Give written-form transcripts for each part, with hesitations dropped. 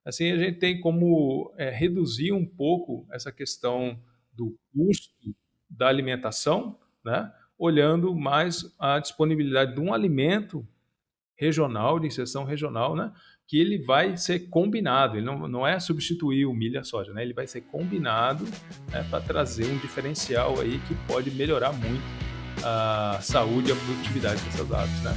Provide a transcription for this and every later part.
assim a gente tem como reduzir um pouco essa questão do custo da alimentação, né? Olhando mais a disponibilidade de um alimento regional, de inserção regional, né? Que ele vai ser combinado, ele não é substituir o milho e a soja, né? Ele vai ser combinado, né, para trazer um diferencial aí que pode melhorar muito a saúde e a produtividade dessas aves, né?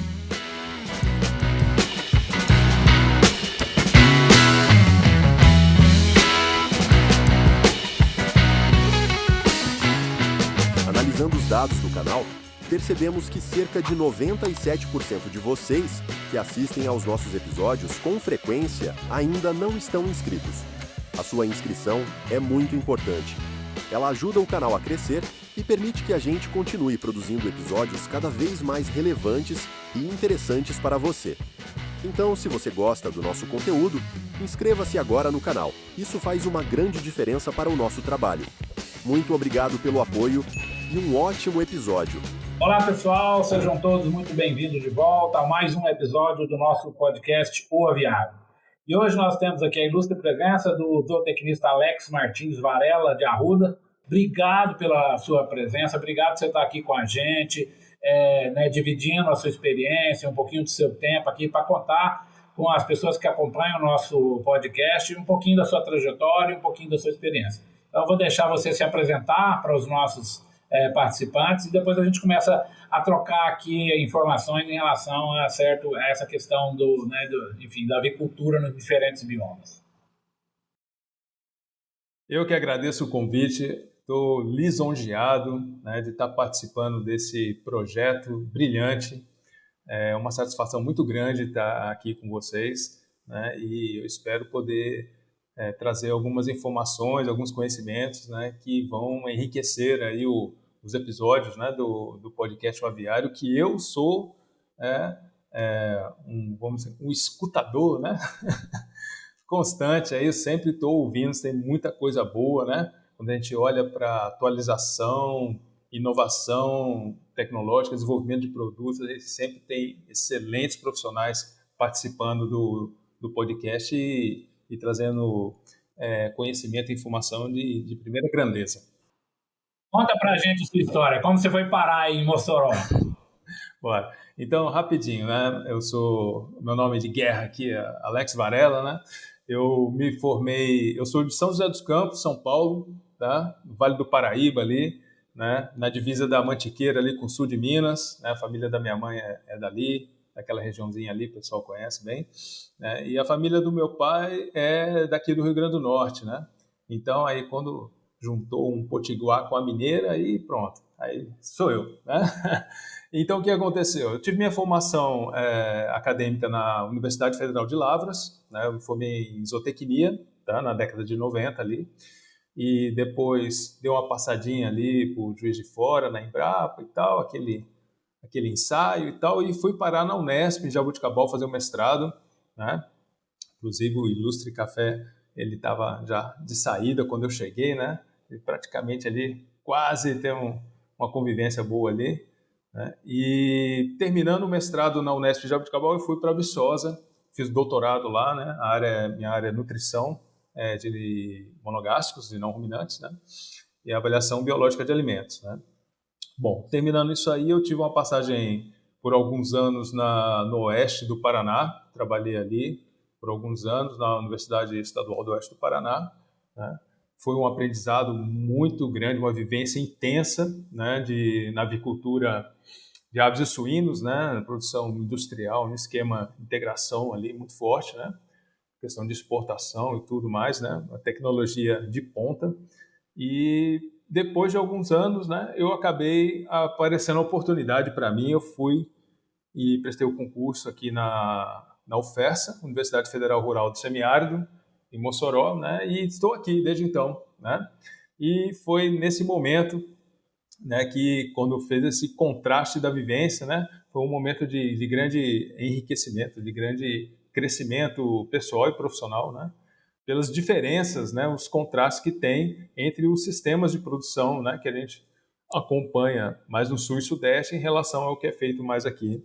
Analisando os dados do canal, percebemos que cerca de 97% de vocês que assistem aos nossos episódios com frequência ainda não estão inscritos. A sua inscrição é muito importante. Ela ajuda o canal a crescer e permite que a gente continue produzindo episódios cada vez mais relevantes e interessantes para você. Então, se você gosta do nosso conteúdo, inscreva-se agora no canal. Isso faz uma grande diferença para o nosso trabalho. Muito obrigado pelo apoio e um ótimo episódio. Olá, pessoal, sejam todos muito bem-vindos de volta a mais um episódio do nosso podcast O Aviário. E hoje nós temos aqui a ilustre presença do zootecnista Alex Martins Varela, de Arruda. Obrigado pela sua presença, obrigado por você estar aqui com a gente, dividindo a sua experiência, um pouquinho do seu tempo aqui para contar com as pessoas que acompanham o nosso podcast um pouquinho da sua trajetória e um pouquinho da sua experiência. Então, eu vou deixar você se apresentar para os nossos participantes e depois a gente começa a trocar aqui informações em relação a essa questão da avicultura nos diferentes biomas. Eu que agradeço o convite, estou lisonjeado, né, de estar participando desse projeto brilhante. É uma satisfação muito grande estar aqui com vocês, né, e eu espero poder trazer algumas informações, alguns conhecimentos, né, que vão enriquecer aí os episódios, né, do podcast O Aviário, que eu sou um escutador, né, constante, aí eu sempre estou ouvindo, tem muita coisa boa, né, quando a gente olha para atualização, inovação tecnológica, desenvolvimento de produtos, a gente sempre tem excelentes profissionais participando do podcast e trazendo conhecimento e informação de primeira grandeza. Conta pra gente a sua história, como você foi parar aí em Mossoró? Bora. Então, rapidinho, né? Meu nome de guerra aqui é Alex Varela, né? Eu me formei, eu sou de São José dos Campos, São Paulo, tá? No Vale do Paraíba ali, né? Na divisa da Mantiqueira ali com o sul de Minas, né? A família da minha mãe é dali, daquela regiãozinha ali, o pessoal conhece bem, né? E a família do meu pai é daqui do Rio Grande do Norte, né? Então, aí quando juntou um potiguar com a mineira e pronto, aí sou eu, né? Então, o que aconteceu? Eu tive minha formação acadêmica na Universidade Federal de Lavras, né? Eu me formei em zootecnia, tá? Na década de 90 ali, e depois dei uma passadinha ali por Juiz de Fora, na Embrapa e tal, aquele ensaio e tal, e fui parar na Unesp, em Jaboticabal, fazer um mestrado, né? Inclusive o Ilustre Café, ele estava já de saída quando eu cheguei, né? E praticamente ali quase tem uma convivência boa ali, né? E terminando o mestrado na Unesp de Jaboticabal, eu fui para Viçosa, fiz doutorado lá, né? Minha área é nutrição de monogástricos e não ruminantes, né? E avaliação biológica de alimentos, né? Bom, terminando isso aí, eu tive uma passagem por alguns anos no oeste do Paraná, trabalhei ali por alguns anos na Universidade Estadual do Oeste do Paraná, né? Foi um aprendizado muito grande, uma vivência intensa, né, na avicultura de aves e suínos, né, na produção industrial, um esquema de integração ali muito forte, né, questão de exportação e tudo mais, né, uma tecnologia de ponta. E depois de alguns anos, né, eu acabei aparecendo a oportunidade para mim, eu fui e prestei o concurso aqui na UFERSA, Universidade Federal Rural do Semiárido, em Mossoró, né, e estou aqui desde então, né, e foi nesse momento, né, que quando fez esse contraste da vivência, né, foi um momento de grande enriquecimento, de grande crescimento pessoal e profissional, né, pelas diferenças, né, os contrastes que tem entre os sistemas de produção, né, que a gente acompanha mais no Sul e Sudeste em relação ao que é feito mais aqui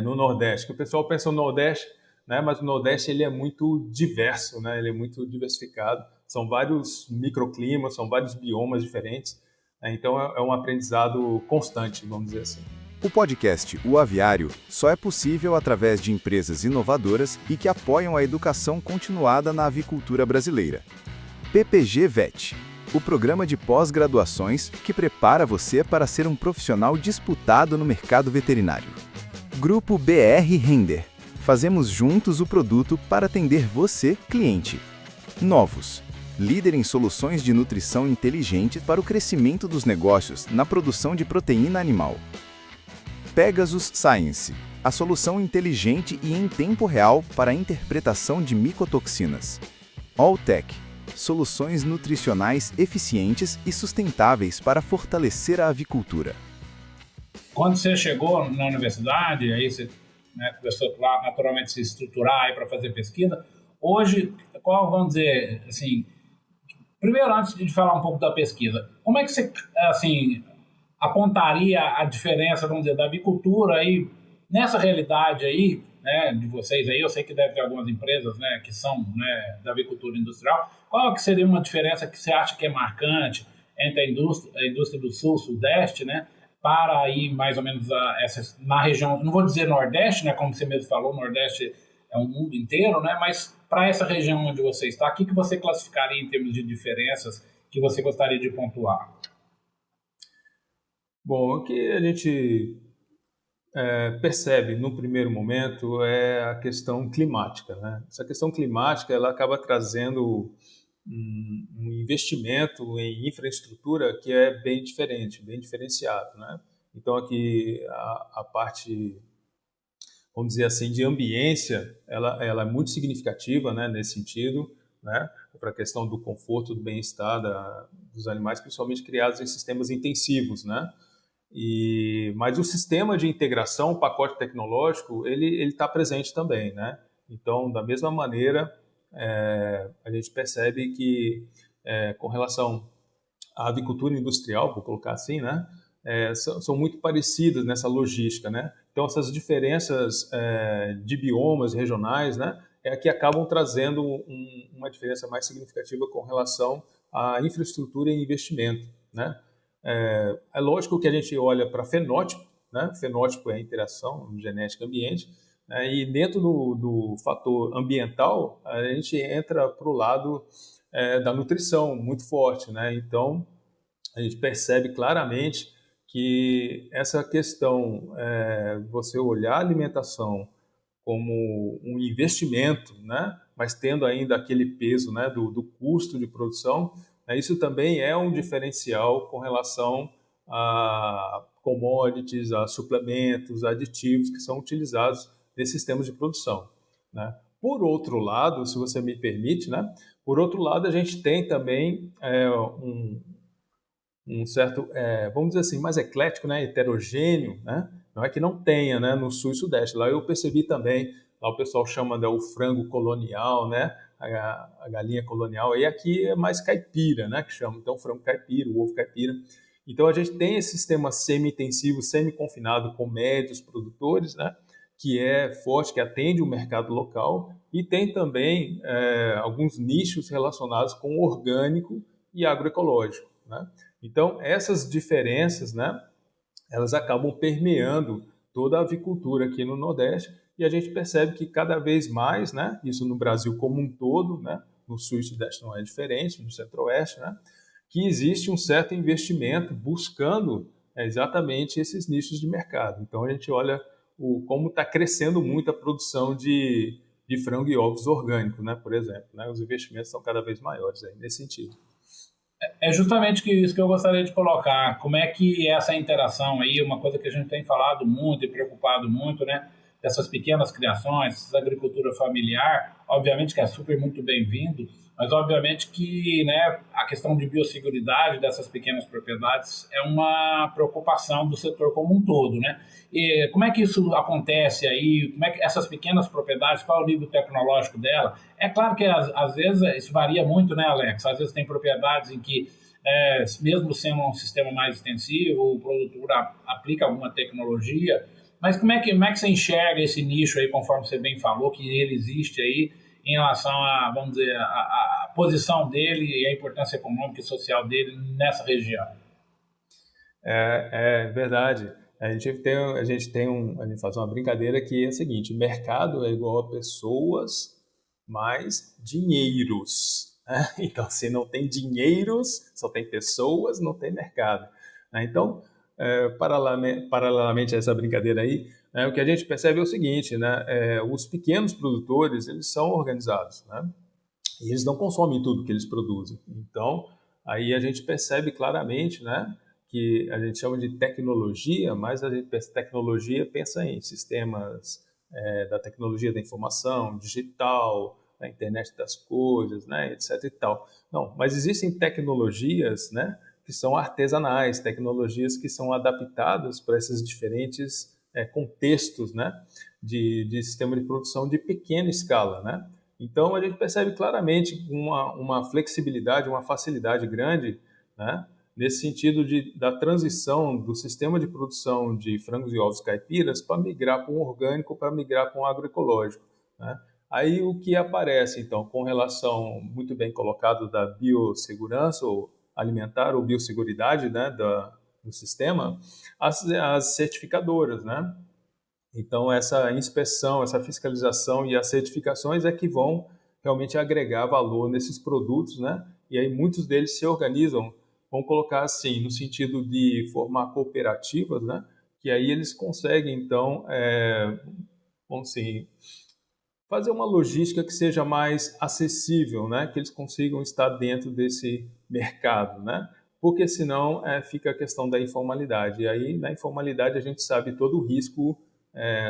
no Nordeste. Que o pessoal pensa no Nordeste, né? Mas o Nordeste ele é muito diverso, né? Ele é muito diversificado. São vários microclimas, são vários biomas diferentes, né? Então é um aprendizado constante, vamos dizer assim. O podcast O Aviário só é possível através de empresas inovadoras e que apoiam a educação continuada na avicultura brasileira. PPG VET, o programa de pós-graduações que prepara você para ser um profissional disputado no mercado veterinário. Grupo BR Render. Fazemos juntos o produto para atender você, cliente. Novos. Líder em soluções de nutrição inteligente para o crescimento dos negócios na produção de proteína animal. Pegasus Science, a solução inteligente e em tempo real para a interpretação de micotoxinas. Alltech, soluções nutricionais eficientes e sustentáveis para fortalecer a avicultura. Quando você chegou na universidade, aí você, né, começou lá, naturalmente se estruturar para fazer pesquisa. Hoje, qual, vamos dizer, assim, primeiro antes de falar um pouco da pesquisa, como é que você, assim, apontaria a diferença, vamos dizer, da avicultura aí, nessa realidade aí, né, de vocês aí? Eu sei que deve ter algumas empresas, né, que são, né, da avicultura industrial. Qual que seria uma diferença que você acha que é marcante entre a indústria do Sul, Sudeste, né, para aí mais ou menos na região, não vou dizer Nordeste, né, como você mesmo falou, Nordeste é um mundo inteiro, né, mas para essa região onde você está, o que você classificaria em termos de diferenças que você gostaria de pontuar? Bom, o que a gente percebe no primeiro momento é a questão climática, né? Essa questão climática ela acaba trazendo um investimento em infraestrutura que é bem diferente, bem diferenciado, né? Então aqui a parte, vamos dizer assim, de ambiência, ela é muito significativa, né, nesse sentido, né, para a questão do conforto, do bem-estar dos animais, principalmente criados em sistemas intensivos, né? Mas o sistema de integração, o pacote tecnológico, ele está presente também, né? Então, da mesma maneira, a gente percebe que, com relação à avicultura industrial, vou colocar assim, né? São muito parecidas nessa logística, né? Então, essas diferenças de biomas regionais, né, que acabam trazendo uma diferença mais significativa com relação à infraestrutura e investimento, né? É lógico que a gente olha para fenótipo, né? Fenótipo é a interação genética ambiente, né? E dentro do fator ambiental, a gente entra para o lado da nutrição muito forte, né? Então, a gente percebe claramente que essa questão, você olhar a alimentação como um investimento, né? Mas tendo ainda aquele peso, né, do custo de produção, isso também é um diferencial com relação a commodities, a suplementos, a aditivos que são utilizados nesses sistemas de produção, né? Por outro lado, se você me permite, né, por outro lado, a gente tem também um certo, vamos dizer assim, mais eclético, né, heterogêneo, né? Não é que não tenha, né, no Sul e Sudeste. Lá eu percebi também, lá o pessoal chama, né, o frango colonial, né, a galinha colonial, e aqui é mais caipira, né, que chama, então frango caipira, o ovo caipira. Então a gente tem esse sistema semi-intensivo, semi-confinado com médios produtores, né, que é forte, que atende o mercado local, e tem também alguns nichos relacionados com orgânico e agroecológico, né? Então essas diferenças, né, elas acabam permeando toda a avicultura aqui no Nordeste, e a gente percebe que cada vez mais, né, isso no Brasil como um todo, né, no Sul e Sudeste não é diferente, no Centro-Oeste, né, que existe um certo investimento buscando exatamente esses nichos de mercado. Então a gente olha como está crescendo muito a produção de frango e ovos orgânicos, né, por exemplo, né, os investimentos são cada vez maiores aí, nesse sentido. É justamente isso que eu gostaria de colocar. Como é que essa interação aí, uma coisa que a gente tem falado muito e preocupado muito, né? Dessas pequenas criações, essa agricultura familiar, obviamente que é super muito bem-vindo, mas obviamente que, né, a questão de biosseguridade dessas pequenas propriedades é uma preocupação do setor como um todo, né? E como é que isso acontece aí? Como é que essas pequenas propriedades, qual é o nível tecnológico dela? É claro que às vezes isso varia muito, né, Alex? Às vezes tem propriedades em que, mesmo sendo um sistema mais extensivo, o produtor aplica alguma tecnologia, Mas como é que você enxerga esse nicho aí, conforme você bem falou, que ele existe aí em relação a, vamos dizer, a posição dele e a importância econômica e social dele nessa região? É verdade. A gente faz uma brincadeira que é a seguinte: mercado é igual a pessoas mais dinheiros, né? Então, se não tem dinheiros, só tem pessoas, não tem mercado, né? Então, paralelamente a essa brincadeira aí, né, o que a gente percebe é o seguinte, né, os pequenos produtores, eles são organizados, né, e eles não consomem tudo que eles produzem. Então, aí a gente percebe claramente, né, que a gente chama de tecnologia, mas a gente tecnologia pensa em sistemas da tecnologia da informação, digital, a internet das coisas, né, etc. e tal. Não, mas existem tecnologias, né, que são artesanais, tecnologias que são adaptadas para esses diferentes contextos, né, de sistema de produção de pequena escala, né? Então a gente percebe claramente uma flexibilidade, uma facilidade grande, né, nesse sentido da transição do sistema de produção de frangos e ovos caipiras para migrar para um orgânico, para migrar para um agroecológico, né? Aí o que aparece, então, com relação muito bem colocado da biossegurança ou alimentar ou biosseguridade, né, do sistema, as certificadoras, né? Então, essa inspeção, essa fiscalização e as certificações é que vão realmente agregar valor nesses produtos, né? E aí muitos deles se organizam, vamos colocar assim, no sentido de formar cooperativas, né? Que aí eles conseguem, então, vamos assim, fazer uma logística que seja mais acessível, né? Que eles consigam estar dentro desse mercado, né? Porque senão fica a questão da informalidade. E aí, na informalidade, a gente sabe todo o risco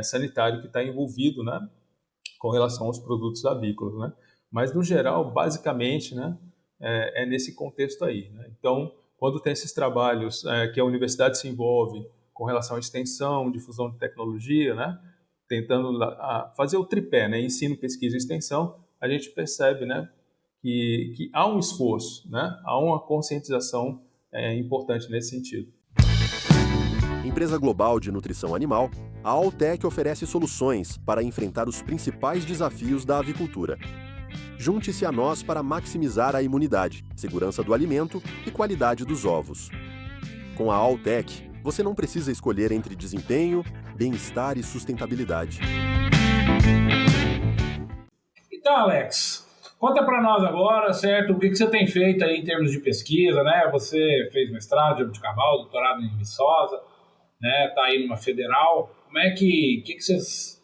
sanitário que está envolvido, né? Com relação aos produtos avícolas, né? Mas, no geral, basicamente, né? É nesse contexto aí, né? Então, quando tem esses trabalhos que a universidade se envolve com relação à extensão, difusão de tecnologia, né? Tentando fazer o tripé, né? Ensino, pesquisa e extensão, a gente percebe, né? Que há um esforço, né? Há uma conscientização importante nesse sentido. Empresa global de nutrição animal, a Alltech oferece soluções para enfrentar os principais desafios da avicultura. Junte-se a nós para maximizar a imunidade, segurança do alimento e qualidade dos ovos. Com a Alltech, você não precisa escolher entre desempenho, bem-estar e sustentabilidade. Então, Alex, conta para nós agora, certo, o que você tem feito aí em termos de pesquisa, né? Você fez mestrado em Jabuticabal, doutorado em Viçosa, né? Tá aí numa federal. Como é que vocês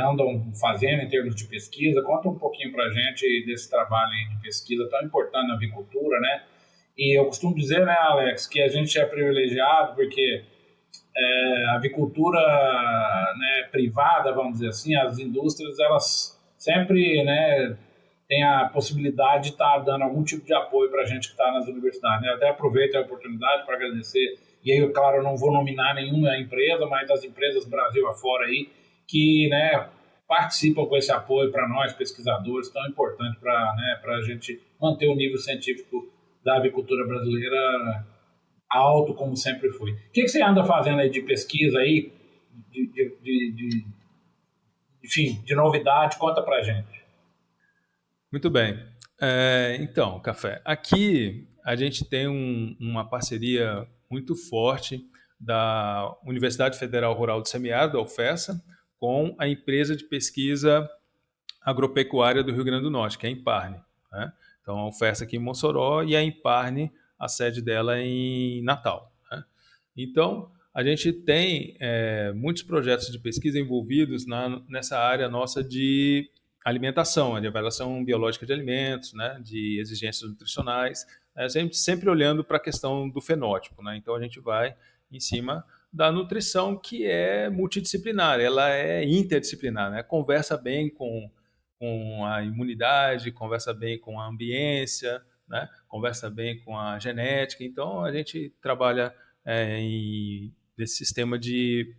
andam fazendo em termos de pesquisa? Conta um pouquinho para a gente desse trabalho aí de pesquisa tão importante na avicultura, né? E eu costumo dizer, né, Alex, que a gente é privilegiado porque a avicultura, né, privada, vamos dizer assim, as indústrias, elas sempre, né, têm a possibilidade de estar dando algum tipo de apoio para a gente que está nas universidades, né? Eu até aproveito a oportunidade para agradecer, e aí, claro, eu não vou nominar nenhuma empresa, mas as empresas Brasil afora aí, que, né, participam com esse apoio para nós, pesquisadores, tão importante para, né, a gente manter o nível científico da avicultura brasileira alto, como sempre foi. O que você anda fazendo aí de pesquisa aí, enfim, de novidade? Conta para a gente. Muito bem. Então, Café, aqui a gente tem uma parceria muito forte da Universidade Federal Rural do Semiárido, a UFESA, com a empresa de pesquisa agropecuária do Rio Grande do Norte, que é a Imparne, né? Então, a UFESA aqui em Mossoró e a Imparne, a sede dela em Natal, né? Então, a gente tem muitos projetos de pesquisa envolvidos nessa área nossa de alimentação, de avaliação biológica de alimentos, né, de exigências nutricionais, sempre olhando para a questão do fenótipo, né? Então, a gente vai em cima da nutrição, que é multidisciplinar, ela é interdisciplinar, né? Conversa bem com a imunidade, conversa bem com a ambiência, né? Conversa bem com a genética. Então, a gente trabalha nesse sistema de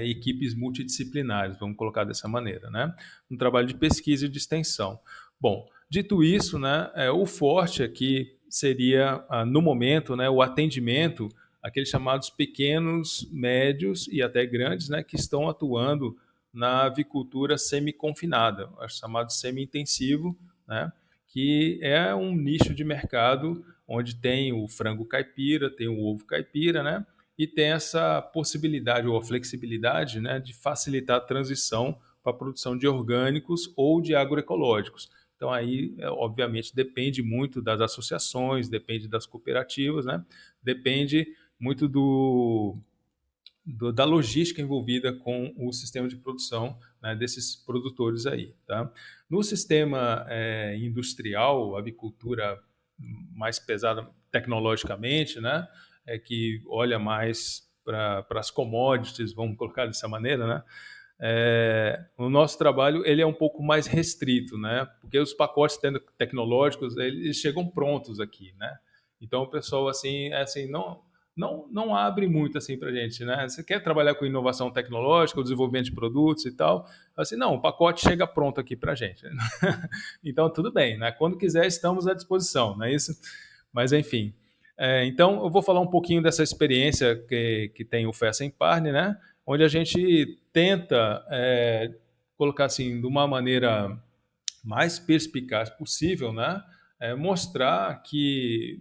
equipes multidisciplinares, vamos colocar dessa maneira, né? Um trabalho de pesquisa e de extensão. Bom, dito isso, né, o forte aqui seria, no momento, né, o atendimento aqueles chamados pequenos, médios e até grandes, né, que estão atuando na avicultura semi-confinada, chamado semi-intensivo, né, que é um nicho de mercado onde tem o frango caipira, tem o ovo caipira, né, e tem essa possibilidade ou a flexibilidade, né, de facilitar a transição para a produção de orgânicos ou de agroecológicos. Então, aí, obviamente, depende muito das associações, depende das cooperativas, né? Depende muito da logística envolvida com o sistema de produção, né, desses produtores aí. Tá? No sistema industrial, avicultura mais pesada tecnologicamente, né, que olha mais para as commodities, vamos colocar dessa maneira, né? O nosso trabalho ele é um pouco mais restrito, né? Porque os pacotes tecnológicos eles chegam prontos aqui, né? Então o pessoal assim não abre muito assim para a gente, né? Você quer trabalhar com inovação tecnológica, o desenvolvimento de produtos e tal? Assim, não, o pacote chega pronto aqui para a gente. Então tudo bem, né? Quando quiser estamos à disposição, não é isso? Mas enfim. Então eu vou falar um pouquinho dessa experiência que tem o FESA em Parne, né? Onde a gente tenta colocar assim de uma maneira mais perspicaz possível, né? Mostrar que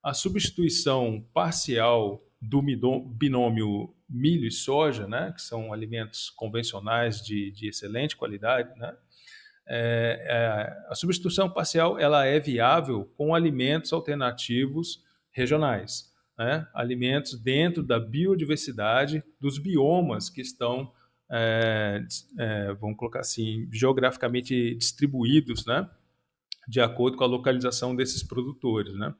a substituição parcial do binômio milho e soja, né? Que são alimentos convencionais de excelente qualidade, né? A substituição parcial ela é viável com alimentos alternativos regionais. Né, alimentos dentro da biodiversidade dos biomas que estão, vamos colocar assim, geograficamente distribuídos, né, de acordo com a localização desses produtores. Né.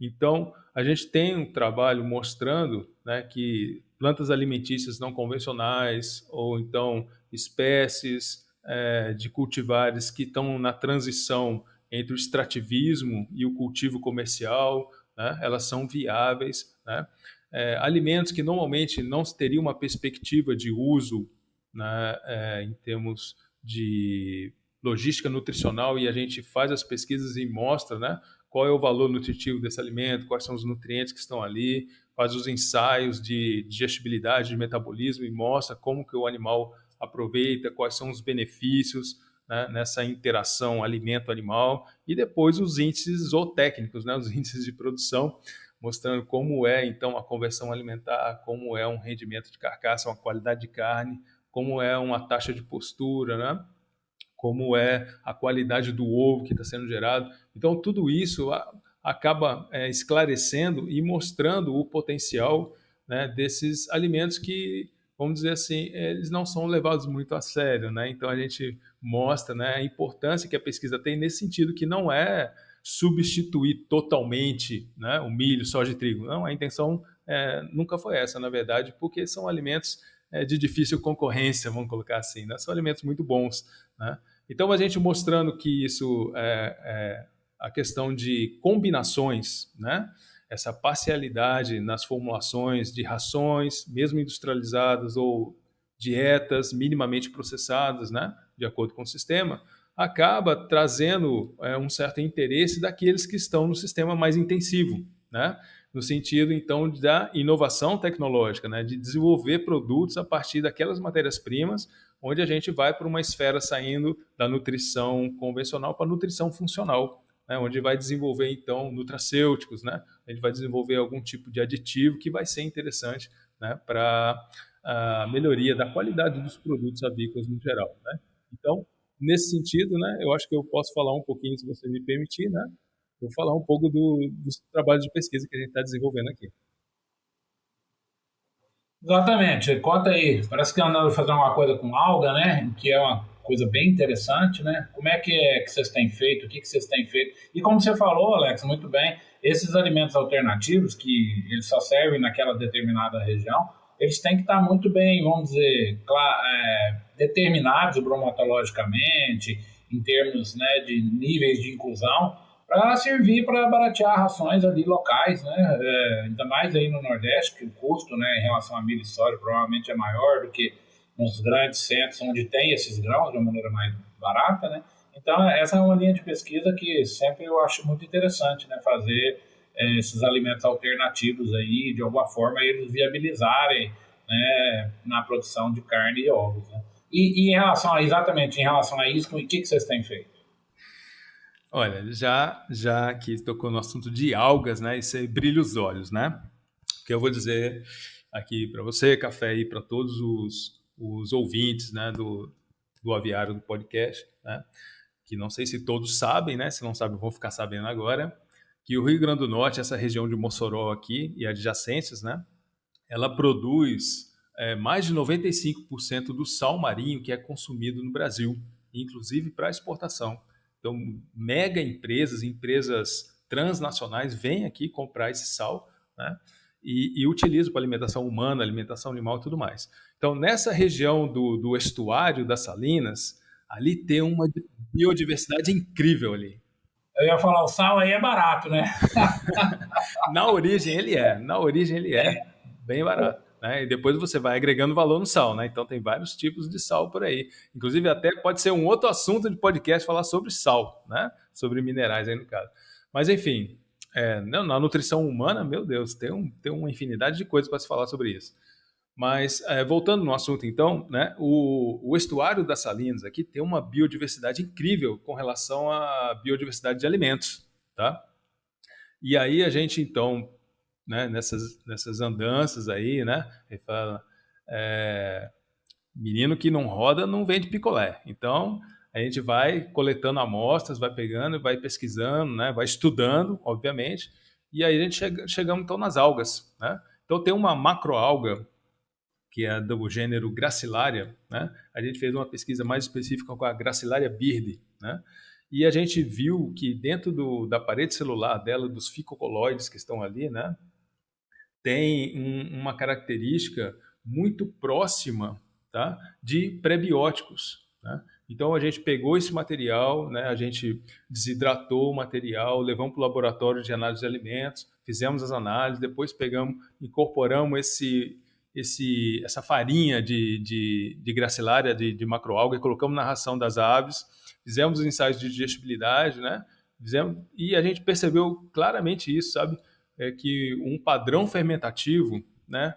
Então, a gente tem um trabalho mostrando, né, que plantas alimentícias não convencionais ou então espécies de cultivares que estão na transição entre o extrativismo e o cultivo comercial, né, elas são viáveis, né? Alimentos que normalmente não teriam uma perspectiva de uso, né, em termos de logística nutricional, e a gente faz as pesquisas e mostra, né, qual é o valor nutritivo desse alimento, quais são os nutrientes que estão ali, faz os ensaios de digestibilidade, de metabolismo e mostra como que o animal aproveita, quais são os benefícios, né, nessa interação alimento-animal, e depois os índices zootécnicos, né, os índices de produção, mostrando como é, então, a conversão alimentar, como é um rendimento de carcaça, uma qualidade de carne, como é uma taxa de postura, né, como é a qualidade do ovo que está sendo gerado. Então, tudo isso acaba esclarecendo e mostrando o potencial, né, desses alimentos que, vamos dizer assim, eles não são levados muito a sério, né? Então a gente mostra, né, a importância que a pesquisa tem nesse sentido, que não é substituir totalmente, né, o milho, soja e trigo. Não, a intenção nunca foi essa, na verdade, porque são alimentos de difícil concorrência, vamos colocar assim, né? São alimentos muito bons, né? Então a gente mostrando que isso a questão de combinações, né? Essa parcialidade nas formulações de rações, mesmo industrializadas ou dietas minimamente processadas, né, de acordo com o sistema, acaba trazendo um certo interesse daqueles que estão no sistema mais intensivo, né, no sentido, então, da inovação tecnológica, né, de desenvolver produtos a partir daquelas matérias-primas, onde a gente vai para uma esfera saindo da nutrição convencional para a nutrição funcional, né, onde vai desenvolver, então, nutracêuticos, né? A gente vai desenvolver algum tipo de aditivo que vai ser interessante, né, para a melhoria da qualidade dos produtos avícolas no geral. Né? Então, nesse sentido, né, eu acho que eu posso falar um pouquinho, se você me permitir, né? Vou falar um pouco dos trabalhos de pesquisa que a gente está desenvolvendo aqui. Exatamente. Conta aí. Parece que andando fazendo uma coisa com alga, né? Que é uma coisa bem interessante, né? Como é que vocês têm feito? O que vocês têm feito? E como você falou, Alex, muito bem, esses alimentos alternativos, que eles só servem naquela determinada região, eles têm que estar muito bem, vamos dizer, determinados bromatologicamente, em termos, né, de níveis de inclusão, para servir para baratear rações ali locais, né? Ainda mais aí no Nordeste, que o custo, né, em relação a milho e soja provavelmente é maior do que nos grandes centros onde tem esses grãos de uma maneira mais barata, né? Então essa é uma linha de pesquisa que sempre eu acho muito interessante, né, fazer esses alimentos alternativos aí, de alguma forma, eles viabilizarem, né, na produção de carne e ovos, né? E em relação a isso, o que vocês têm feito? Olha, já que tocou no assunto de algas, né, isso aí brilha os olhos, né? O que eu vou dizer aqui para você, Café, e para todos os ouvintes, né, do Aviário, do podcast, né, que não sei se todos sabem, né, se não sabem vão ficar sabendo agora, que o Rio Grande do Norte, essa região de Mossoró aqui e adjacências, né, ela produz mais de 95% do sal marinho que é consumido no Brasil, inclusive para exportação. Então, mega empresas transnacionais vêm aqui comprar esse sal, né, e utilizam para alimentação humana, alimentação animal e tudo mais. Então, nessa região do estuário das Salinas, ali tem uma biodiversidade incrível ali. Eu ia falar, o sal aí é barato, né? Na origem ele é bem barato, né? E depois você vai agregando valor no sal, né? Então tem vários tipos de sal por aí. Inclusive até pode ser um outro assunto de podcast falar sobre sal, né? Sobre minerais aí no caso. Mas enfim, na nutrição humana, meu Deus, tem uma infinidade de coisas para se falar sobre isso. Mas, voltando no assunto, então, né, o estuário das Salinas aqui tem uma biodiversidade incrível com relação à biodiversidade de alimentos, tá? E aí a gente, então, né, nessas andanças aí, né, ele fala, menino que não roda não vende picolé. Então, a gente vai coletando amostras, vai pegando, vai pesquisando, né, vai estudando, obviamente, e aí a gente chegamos, então, nas algas, né? Então, tem uma macroalga que é do gênero Gracilaria, né? A gente fez uma pesquisa mais específica com a Gracilaria birdi, né? E a gente viu que dentro da parede celular dela, dos ficocoloides que estão ali, né, tem uma característica muito próxima, tá, de prebióticos, né? Então a gente pegou esse material, né, a gente desidratou o material, levamos para o laboratório de análise de alimentos, fizemos as análises, depois incorporamos essa farinha de gracilária, de macroalga, e colocamos na ração das aves, fizemos os ensaios de digestibilidade, né? E a gente percebeu claramente isso, sabe? Que um padrão fermentativo, né,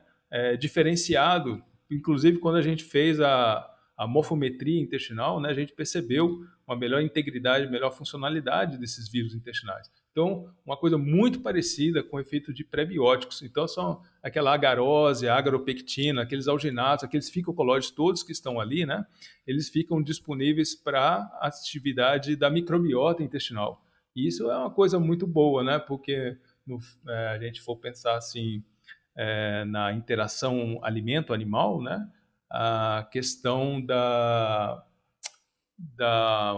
diferenciado, inclusive quando a gente fez a morfometria intestinal, né, a gente percebeu uma melhor integridade, melhor funcionalidade desses vírus intestinais. Então, uma coisa muito parecida com o efeito de prebióticos. Então, são aquela agarose, agaropectina, aqueles alginatos, aqueles ficocoloides todos que estão ali, né? Eles ficam disponíveis para a atividade da microbiota intestinal. E isso é uma coisa muito boa, né? Porque a gente for pensar assim, na interação alimento-animal, né? A questão da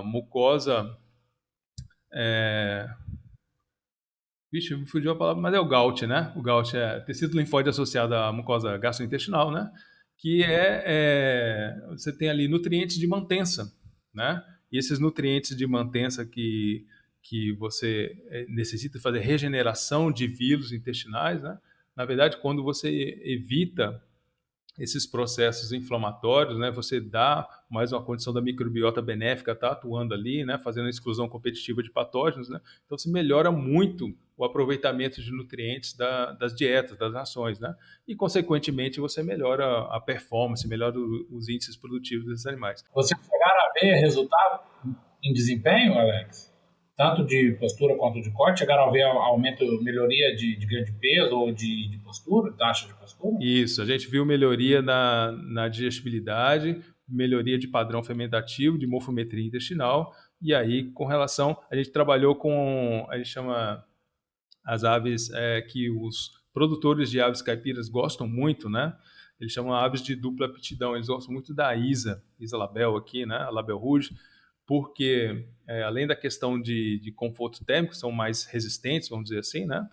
mucosa... Vixe, me fugiu a palavra, mas é o GAUT, né? O GAUT é tecido linfóide associado à mucosa gastrointestinal, né? Que você tem ali nutrientes de mantença, né? E esses nutrientes de mantença que você necessita fazer regeneração de vírus intestinais, né? Na verdade, quando você evita esses processos inflamatórios, né, você dá mais uma condição da microbiota benéfica tá atuando ali, né, fazendo a exclusão competitiva de patógenos, né, então se melhora muito o aproveitamento de nutrientes das dietas, das rações, né, e consequentemente você melhora a performance, melhora os índices produtivos desses animais. Vocês chegaram a ver resultado em desempenho, Alex? Tanto de postura quanto de corte, chegaram a ver aumento, melhoria de ganho de peso ou de postura, taxa de postura? Isso, a gente viu melhoria na digestibilidade, melhoria de padrão fermentativo, de morfometria intestinal, e aí com relação, a gente trabalhou com, a gente chama as aves que os produtores de aves caipiras gostam muito, né? Eles chamam aves de dupla aptidão, eles gostam muito da Isa label aqui, né? A label rouge, porque além da questão de conforto térmico, são mais resistentes, vamos dizer assim, né?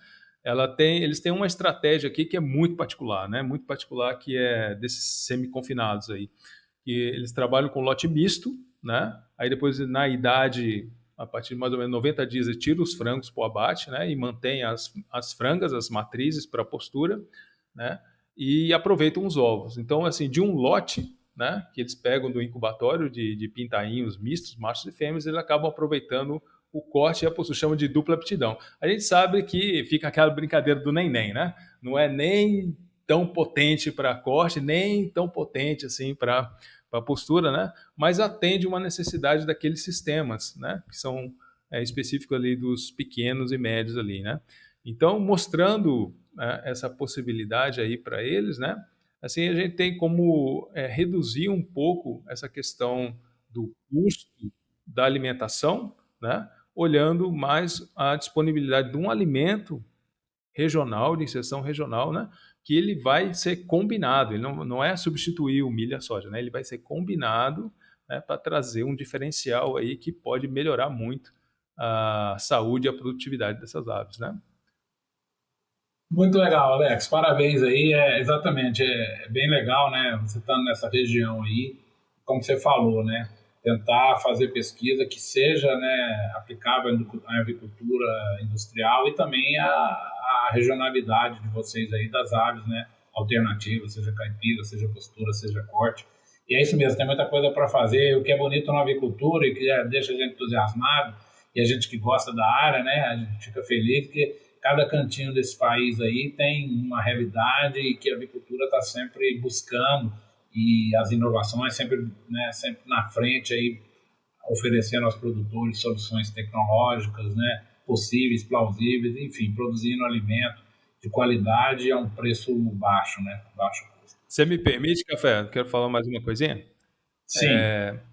Eles têm uma estratégia aqui que é muito particular, né? Muito particular, que é desses semi-confinados aí. Que eles trabalham com lote misto, né? Aí depois, na idade, a partir de mais ou menos 90 dias, eles tiram os frangos para o abate, né? E mantém as frangas, as matrizes para a postura, né? E aproveitam os ovos. Então, assim, de um lote, né, que eles pegam do incubatório de pintainhos mistos, machos e fêmeas, eles acabam aproveitando o corte e a postura, chama de dupla aptidão. A gente sabe que fica aquela brincadeira do nem, né? Não é nem tão potente para corte, nem tão potente assim para postura, né? Mas atende uma necessidade daqueles sistemas, né? Que são específicos ali dos pequenos e médios ali, né? Então, mostrando essa possibilidade aí para eles, né? Assim, a gente tem como reduzir um pouco essa questão do custo da alimentação, né? Olhando mais a disponibilidade de um alimento regional, de inserção regional, né? Que ele vai ser combinado, ele não é substituir o milho e a soja, né? Ele vai ser combinado, né, para trazer um diferencial aí que pode melhorar muito a saúde e a produtividade dessas aves, né? Muito legal, Alex. Parabéns aí. Exatamente, é bem legal, né? Você estando nessa região aí, como você falou, né? Tentar fazer pesquisa que seja, né, aplicável à agricultura industrial e também à regionalidade de vocês aí das aves, né? Alternativas, seja caipira, seja postura, seja corte. E é isso mesmo, tem muita coisa para fazer. O que é bonito na avicultura e que deixa a gente entusiasmado, e a gente que gosta da área, né? A gente fica feliz porque cada cantinho desse país aí tem uma realidade e que a avicultura está sempre buscando, e as inovações sempre, né, sempre na frente aí, oferecendo aos produtores soluções tecnológicas, né, possíveis, plausíveis, enfim, produzindo alimento de qualidade a um preço baixo, né, baixo custo. Você me permite, Café? Quero falar mais uma coisinha? Sim.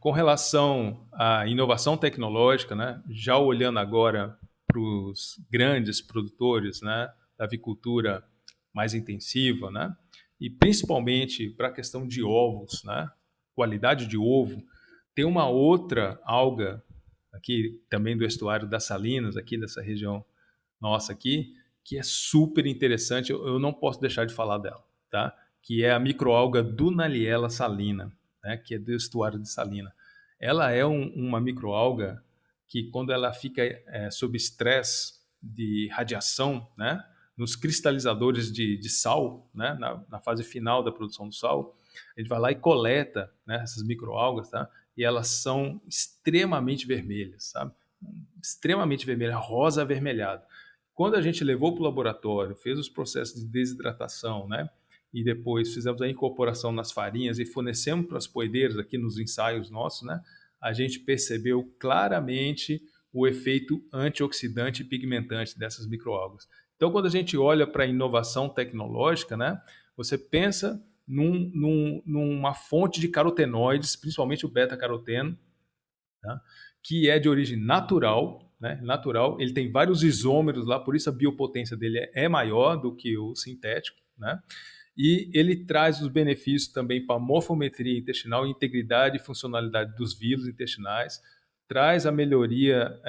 Com relação à inovação tecnológica, né, já olhando agora para os grandes produtores, né, da avicultura mais intensiva, né, e principalmente para a questão de ovos, né, qualidade de ovo, tem uma outra alga aqui também do estuário das Salinas, aqui dessa região nossa aqui, que é super interessante, eu não posso deixar de falar dela, tá? Que é a microalga Dunaliella salina, né, que é do estuário de Salina. Ela é uma microalga que, quando ela fica sob estresse de radiação, né, nos cristalizadores de sal, né, na fase final da produção do sal, a gente vai lá e coleta, né, essas microalgas, tá? E elas são extremamente vermelhas, sabe? Extremamente vermelha, rosa avermelhado. Quando a gente levou para o laboratório, fez os processos de desidratação, né, e depois fizemos a incorporação nas farinhas e fornecemos para as poedeiras aqui nos ensaios nossos, né, a gente percebeu claramente o efeito antioxidante e pigmentante dessas microalgas. Então, quando a gente olha para a inovação tecnológica, né, você pensa numa fonte de carotenoides, principalmente o beta-caroteno, tá, que é de origem natural, né, natural. Ele tem vários isômeros lá, por isso a biopotência dele é maior do que o sintético, né? E ele traz os benefícios também para a morfometria intestinal, integridade e funcionalidade dos vírus intestinais, traz a melhoria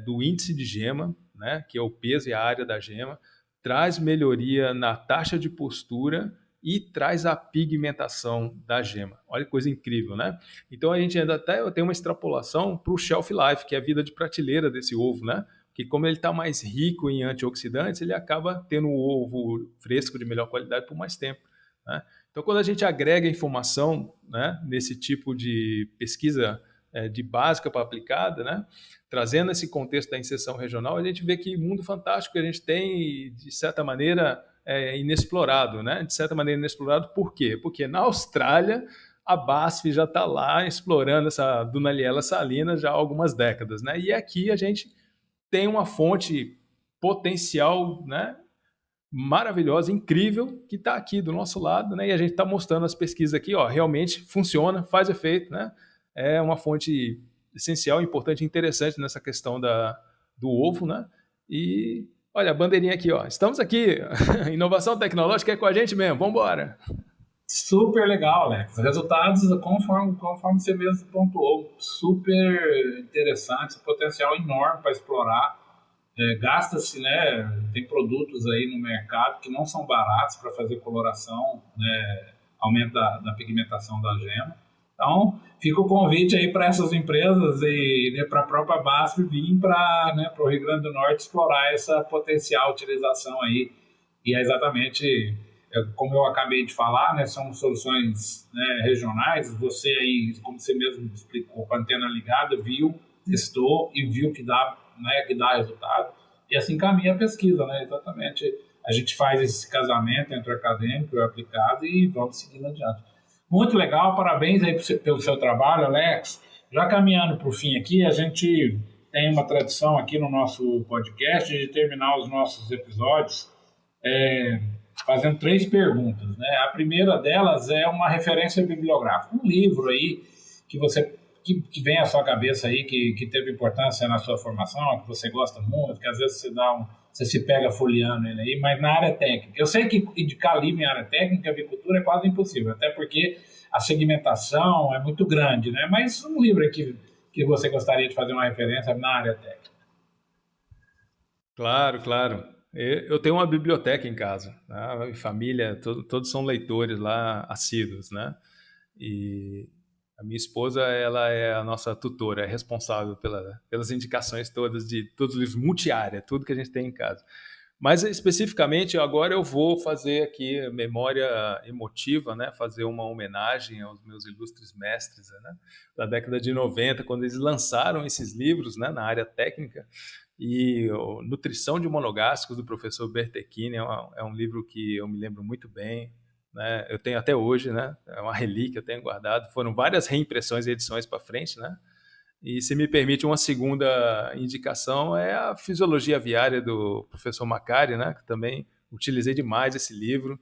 do índice de gema, né, que é o peso e a área da gema, traz melhoria na taxa de postura e traz a pigmentação da gema. Olha que coisa incrível, né? Então a gente ainda até tem uma extrapolação para o shelf life, que é a vida de prateleira desse ovo, né? Que como ele está mais rico em antioxidantes, ele acaba tendo o ovo fresco de melhor qualidade por mais tempo, né? Então, quando a gente agrega informação, né, nesse tipo de pesquisa de básica para aplicada, né, trazendo esse contexto da inserção regional, a gente vê que mundo fantástico que a gente tem, de certa maneira, inexplorado, né? De certa maneira inexplorado, por quê? Porque na Austrália a BASF já está lá explorando essa Dunaliella salina já há algumas décadas, né? E aqui a gente tem uma fonte potencial, né, maravilhosa, incrível, que está aqui do nosso lado, né? E a gente está mostrando as pesquisas aqui, ó, realmente funciona, faz efeito, né? É uma fonte essencial, importante e interessante nessa questão do ovo, né? E olha a bandeirinha aqui, ó. Estamos aqui. Inovação tecnológica é com a gente mesmo. Vamos embora. Super legal, Alex. Resultados, conforme você mesmo pontuou, super interessantes, potencial enorme para explorar. Gasta-se, né? Tem produtos aí no mercado que não são baratos para fazer coloração, né, aumento da pigmentação da gema. Então, fica o convite aí para essas empresas e, né, para a própria BASF vir para, né, o Rio Grande do Norte explorar essa potencial utilização aí. E é exatamente, como eu acabei de falar, né, são soluções, né, regionais. Você aí, como você mesmo explicou, com a antena ligada, viu, testou e viu que dá né, que dá resultado, e assim caminha a pesquisa, né? Exatamente. A gente faz esse casamento entre o acadêmico e o aplicado e vamos seguindo adiante. Muito legal, parabéns aí pelo seu trabalho, Alex. Já caminhando para o fim aqui, a gente tem uma tradição aqui no nosso podcast de terminar os nossos episódios fazendo 3 perguntas, né? A primeira delas é uma referência bibliográfica, um livro aí que vem à sua cabeça aí, que teve importância na sua formação, que você gosta muito, que às vezes você se pega folheando ele aí, mas na área técnica. Eu sei que indicar livro em área técnica, avicultura, é quase impossível, até porque a segmentação é muito grande, né? Mas um livro aqui que você gostaria de fazer uma referência na área técnica. Claro, claro. Eu tenho uma biblioteca em casa, né? A minha família, todos são leitores lá, assíduos, né? E a minha esposa, ela é a nossa tutora, é responsável pelas indicações todas de todos os livros, multiárea, tudo que a gente tem em casa. Mas especificamente agora eu vou fazer aqui memória emotiva, né? Fazer uma homenagem aos meus ilustres mestres, né? Da década de 90, quando eles lançaram esses livros, né? Na área técnica. E Nutrição de Monogástricos, do professor Bertechini, é um livro que eu me lembro muito bem, né? Eu tenho até hoje, né? É uma relíquia, eu tenho guardado. Foram várias reimpressões e edições para frente, né? E, se me permite, uma segunda indicação é a Fisiologia Aviária, do professor Macari, né? Que também utilizei demais esse livro,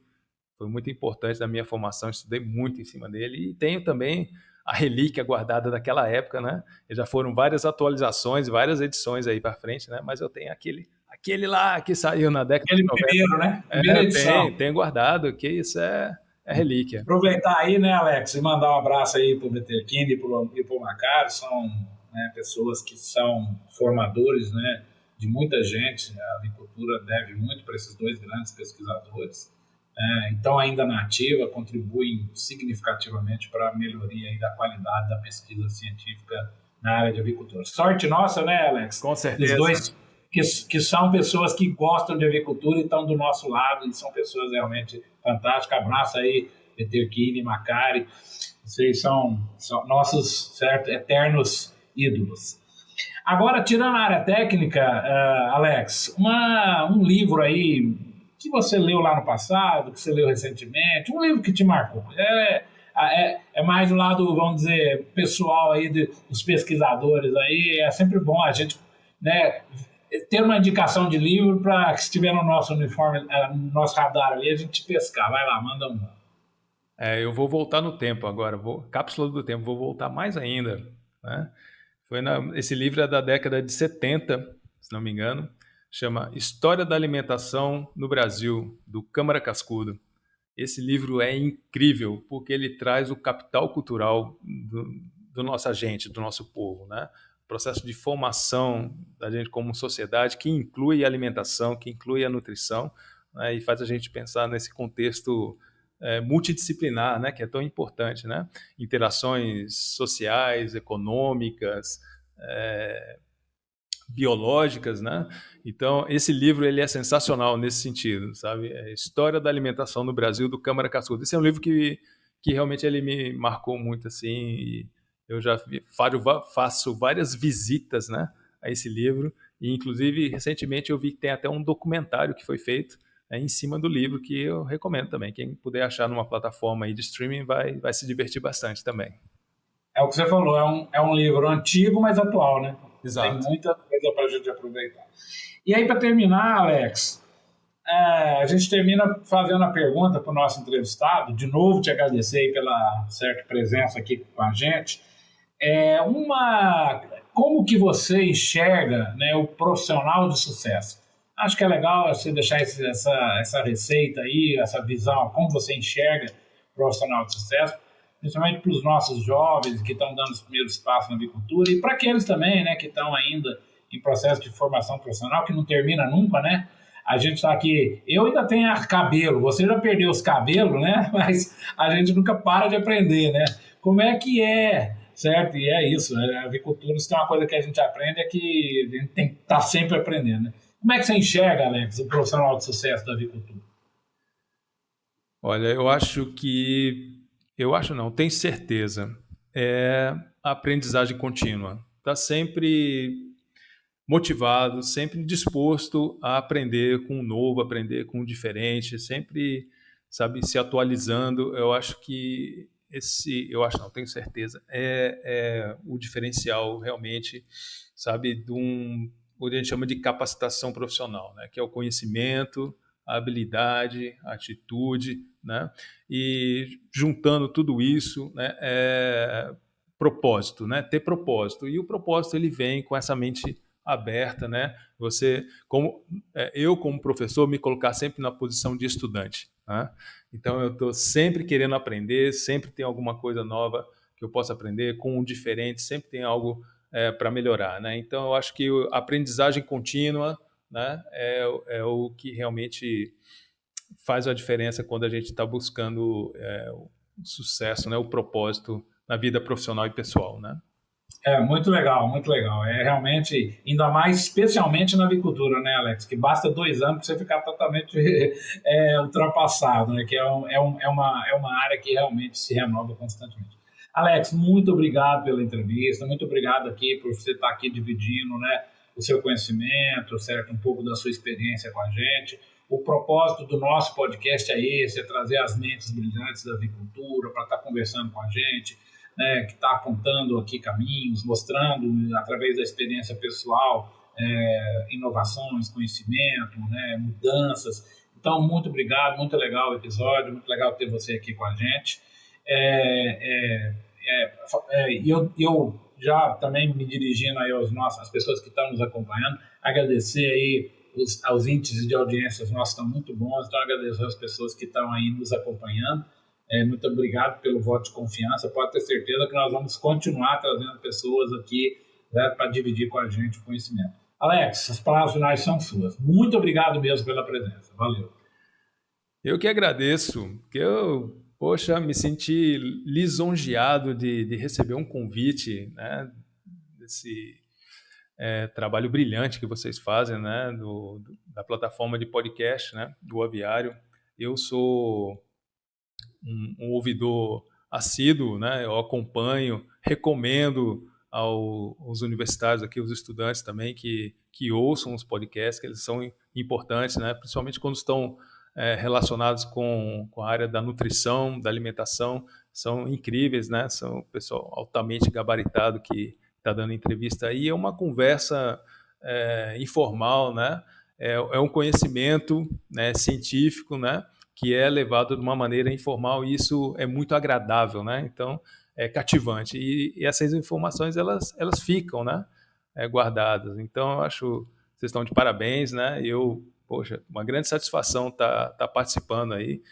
foi muito importante na minha formação, estudei muito em cima dele. E tenho também a relíquia guardada daquela época, né? E já foram várias atualizações, várias edições aí para frente, né? Mas eu tenho aquele lá que saiu na década de 90. Primeiro, né? Primeira edição. Tenho guardado, que isso é relíquia. Aproveitar aí, né, Alex, e mandar um abraço aí para o Bertechini e para o Macari, são, né, pessoas que são formadores, né, de muita gente. A avicultura deve muito para esses 2 grandes pesquisadores. Então, ainda na ativa, contribuem significativamente para a melhoria aí da qualidade da pesquisa científica na área de avicultura. Sorte nossa, né, Alex? Com certeza. Os dois que são pessoas que gostam de avicultura e estão do nosso lado, e são pessoas realmente fantásticas. Abraço aí, Bertechini, Macari. Vocês são nossos, certo, eternos ídolos. Agora, tirando a área técnica, Alex, um livro aí que você leu lá no passado, que você leu recentemente, um livro que te marcou. É mais do lado, vamos dizer, pessoal aí dos pesquisadores aí. É sempre bom a gente, né, ter uma indicação de livro para que estiver no nosso uniforme, no nosso radar ali, a gente pescar. Vai lá, manda um. Eu vou voltar no tempo agora, cápsula do tempo, vou voltar mais ainda, né? Esse livro é da década de 70, se não me engano, chama História da Alimentação no Brasil, do Câmara Cascudo. Esse livro é incrível, porque ele traz o capital cultural do nosso agente, do nosso povo, né? O processo de formação da gente como sociedade, que inclui a alimentação, que inclui a nutrição, né? E faz a gente pensar nesse contexto multidisciplinar, né? Que é tão importante, né? Interações sociais, econômicas, biológicas, né? Então, esse livro ele é sensacional nesse sentido, sabe? História da Alimentação no Brasil, do Câmara Cascudo. Esse é um livro que realmente ele me marcou muito, assim, e eu já faço várias visitas, né, a esse livro, e inclusive recentemente eu vi que tem até um documentário que foi feito em cima do livro, que eu recomendo também. Quem puder achar numa plataforma aí de streaming vai se divertir bastante também. É o que você falou, é um livro antigo, mas atual, né? Exato. Tem muita coisa para a gente aproveitar. E aí, para terminar, Alex, a gente termina fazendo a pergunta para o nosso entrevistado. De novo, te agradecer aí pela certa presença aqui com a gente. Como que você enxerga, né, o profissional de sucesso? Acho que é legal você deixar essa receita aí, essa visão, como você enxerga o profissional de sucesso, principalmente para os nossos jovens que estão dando os primeiros passos na avicultura e para aqueles também, né, que estão ainda em processo de formação profissional, que não termina nunca, né? A gente está aqui, eu ainda tenho cabelo, você já perdeu os cabelos, né? Mas a gente nunca para de aprender, né? Como é que é, certo? E é isso, né? A avicultura, se tem uma coisa que a gente aprende é que a gente tem que estar sempre aprendendo, né? Como é que você enxerga, Alex, o profissional de sucesso da avicultura? Olha, tenho certeza, é a aprendizagem contínua. Está sempre motivado, sempre disposto a aprender com o novo, aprender com o diferente, sempre, sabe, se atualizando. Eu acho que tenho certeza, é o diferencial realmente, sabe, o que a gente chama de capacitação profissional, né, que é o conhecimento, a habilidade, a atitude, né, e juntando tudo isso, né, propósito, né, ter propósito. E o propósito ele vem com essa mente aberta, né? Eu como professor me colocar sempre na posição de estudante, né? Então eu estou sempre querendo aprender, sempre tem alguma coisa nova que eu possa aprender com um diferente, sempre tem algo para melhorar, né? Então eu acho que a aprendizagem contínua, né, é o que realmente faz a diferença quando a gente está buscando o sucesso, né, o propósito na vida profissional e pessoal, né? Muito legal, muito legal. É realmente, ainda mais, especialmente na avicultura, né, Alex? Que basta 2 anos para você ficar totalmente ultrapassado, né? Que é uma área que realmente se renova constantemente. Alex, muito obrigado pela entrevista, muito obrigado aqui por você estar aqui dividindo, né, o seu conhecimento, certo? Um pouco da sua experiência com a gente. O propósito do nosso podcast é esse, é trazer as mentes brilhantes da avicultura para estar conversando com a gente, né, que está apontando aqui caminhos, mostrando através da experiência pessoal inovações, conhecimento, né, mudanças. Então, muito obrigado, muito legal o episódio, muito legal ter você aqui com a gente. Eu já também me dirigindo aí às pessoas que estão nos acompanhando, agradecer aí os índices de audiências nossos estão muito bons, então agradecer as pessoas que estão aí nos acompanhando. Muito obrigado pelo voto de confiança. Pode ter certeza que nós vamos continuar trazendo pessoas aqui, né, para dividir com a gente o conhecimento. Alex, as palavras finais são suas. Muito obrigado mesmo pela presença. Valeu. Eu que agradeço, porque me senti lisonjeado de receber um convite, né, desse trabalho brilhante que vocês fazem, né, da plataforma de podcast, né, do Aviário. Eu sou um ouvidor assíduo, né? Eu acompanho, recomendo aos universitários aqui, os estudantes também, que ouçam os podcasts, que eles são importantes, né? Principalmente quando estão relacionados com a área da nutrição, da alimentação, são incríveis, né? São pessoal altamente gabaritado que está dando entrevista aí. É uma conversa informal, né? É um conhecimento, né, científico, né, que é levado de uma maneira informal, e isso é muito agradável, né? Então, é cativante. E essas informações, elas ficam, né, guardadas. Então, eu acho que vocês estão de parabéns, né? Uma grande satisfação tá participando aí.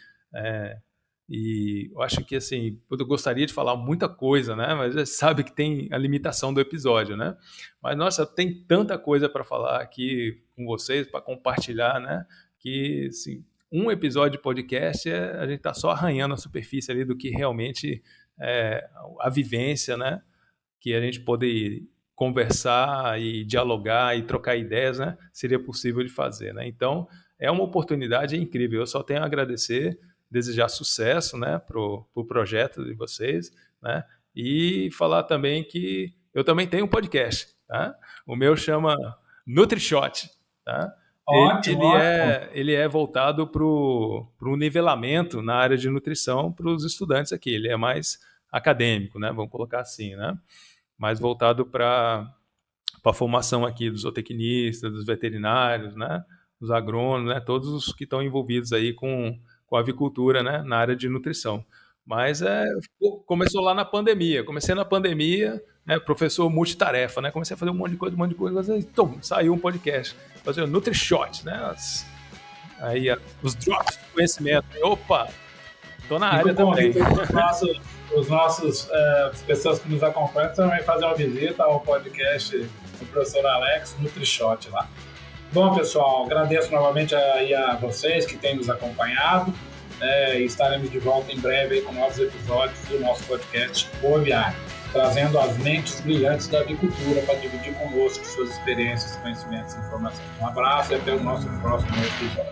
E eu acho que, assim, eu gostaria de falar muita coisa, né? Mas já sabe que tem a limitação do episódio, né? Mas, nossa, tem tanta coisa para falar aqui com vocês, para compartilhar, né? Que, assim, um episódio de podcast, a gente está só arranhando a superfície ali do que realmente é a vivência, né? Que a gente poder conversar e dialogar e trocar ideias, né? Seria possível de fazer, né? Então, é uma oportunidade incrível. Eu só tenho a agradecer, desejar sucesso, né, pro projeto de vocês, né? E falar também que eu também tenho um podcast, tá? O meu chama NutriShot, tá? Ótimo, ele é voltado para o nivelamento na área de nutrição para os estudantes aqui. Ele é mais acadêmico, né? Vamos colocar assim, né? Mais voltado para a formação aqui dos zootecnistas, dos veterinários, né? Dos agrônomos, né? Todos os que estão envolvidos aí com a avicultura, né? Na área de nutrição. Mas começou lá na pandemia. Comecei na pandemia, né, professor multitarefa, né? Comecei a fazer um monte de coisa, então saiu um podcast, fazer o NutriShot, né? Os drops de conhecimento. Opa, tô na área também. As pessoas que nos acompanham também fazer uma visita ao podcast do professor Alex, NutriShot lá. Bom, pessoal, agradeço novamente aí a vocês que têm nos acompanhado. E estaremos de volta em breve aí com novos episódios do nosso podcast O Aviário, trazendo as mentes brilhantes da avicultura para dividir conosco suas experiências, conhecimentos e informações. Um abraço e até o nosso próximo episódio.